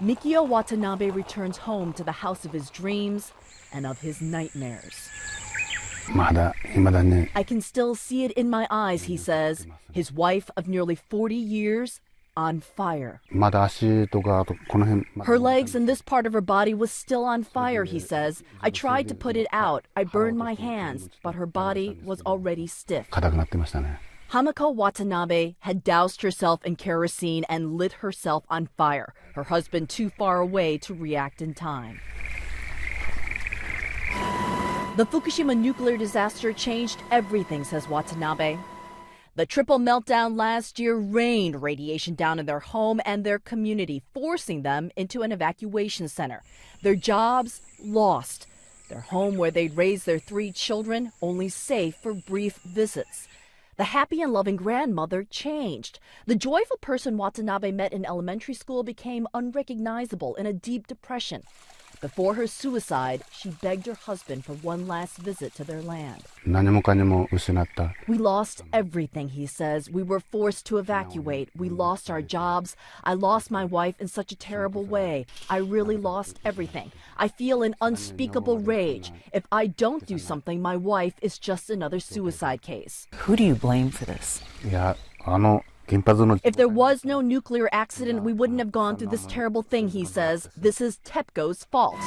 Mikio Watanabe returns home to the house of his dreams and of his nightmares. I can still see it in my eyes, he says. His wife of nearly 40 years on fire. Her legs and this part of her body was still on fire, he says. I tried to put it out. I burned my hands, but her body was already stiff. Hamiko Watanabe had doused herself in kerosene and lit herself on fire, her husband too far away to react in time. The Fukushima nuclear disaster changed everything, says Watanabe. The triple meltdown last year rained radiation down in their home and their community, forcing them into an evacuation center. Their jobs lost. Their home where they'd raised their 3 children only safe for brief visits. The happy and loving grandmother changed. The joyful person Watanabe met in elementary school became unrecognizable in a deep depression. Before her suicide, she begged her husband for one last visit to their land. We lost everything, he says. We were forced to evacuate. We lost our jobs. I lost my wife in such a terrible way. I really lost everything. I feel an unspeakable rage. If I don't do something, my wife is just another suicide case. Who do you blame for this? If there was no nuclear accident, we wouldn't have gone through this terrible thing, he says. This is TEPCO's fault.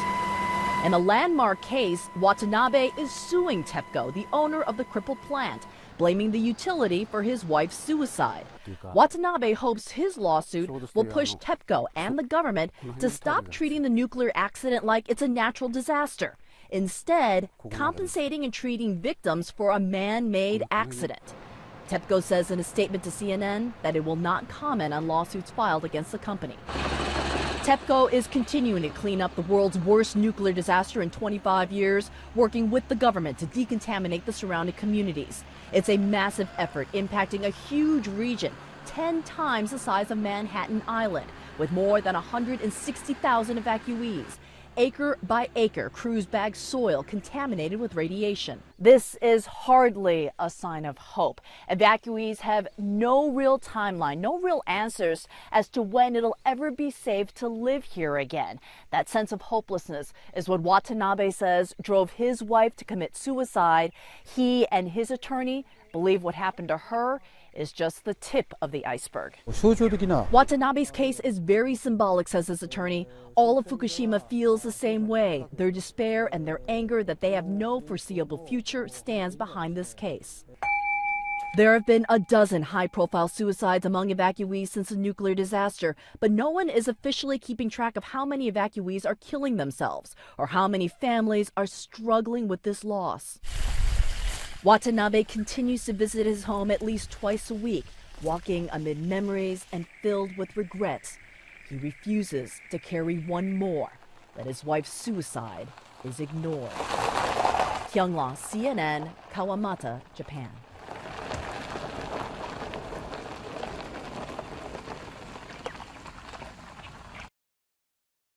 In a landmark case, Watanabe is suing TEPCO, the owner of the crippled plant, blaming the utility for his wife's suicide. Watanabe hopes his lawsuit will push TEPCO and the government to stop treating the nuclear accident like it's a natural disaster. Instead, compensating and treating victims for a man-made accident. TEPCO says in a statement to CNN that it will not comment on lawsuits filed against the company. TEPCO is continuing to clean up the world's worst nuclear disaster in 25 years, working with the government to decontaminate the surrounding communities. It's a massive effort impacting a huge region, 10 times the size of Manhattan Island, with more than 160,000 evacuees. Acre by acre, crews bag soil contaminated with radiation. This is hardly a sign of hope. Evacuees have no real timeline, no real answers as to when it'll ever be safe to live here again. That sense of hopelessness is what Watanabe says drove his wife to commit suicide. He and his attorney believe what happened to her is just the tip of the iceberg. Watanabe's case is very symbolic, says his attorney. All of Fukushima feels the same way. Their despair and their anger that they have no foreseeable future stands behind this case. There have been a dozen high-profile suicides among evacuees since the nuclear disaster, but no one is officially keeping track of how many evacuees are killing themselves or how many families are struggling with this loss. Watanabe continues to visit his home at least twice a week, walking amid memories and filled with regrets. He refuses to carry one more, that his wife's suicide is ignored. Kyung-la, CNN, Kawamata, Japan.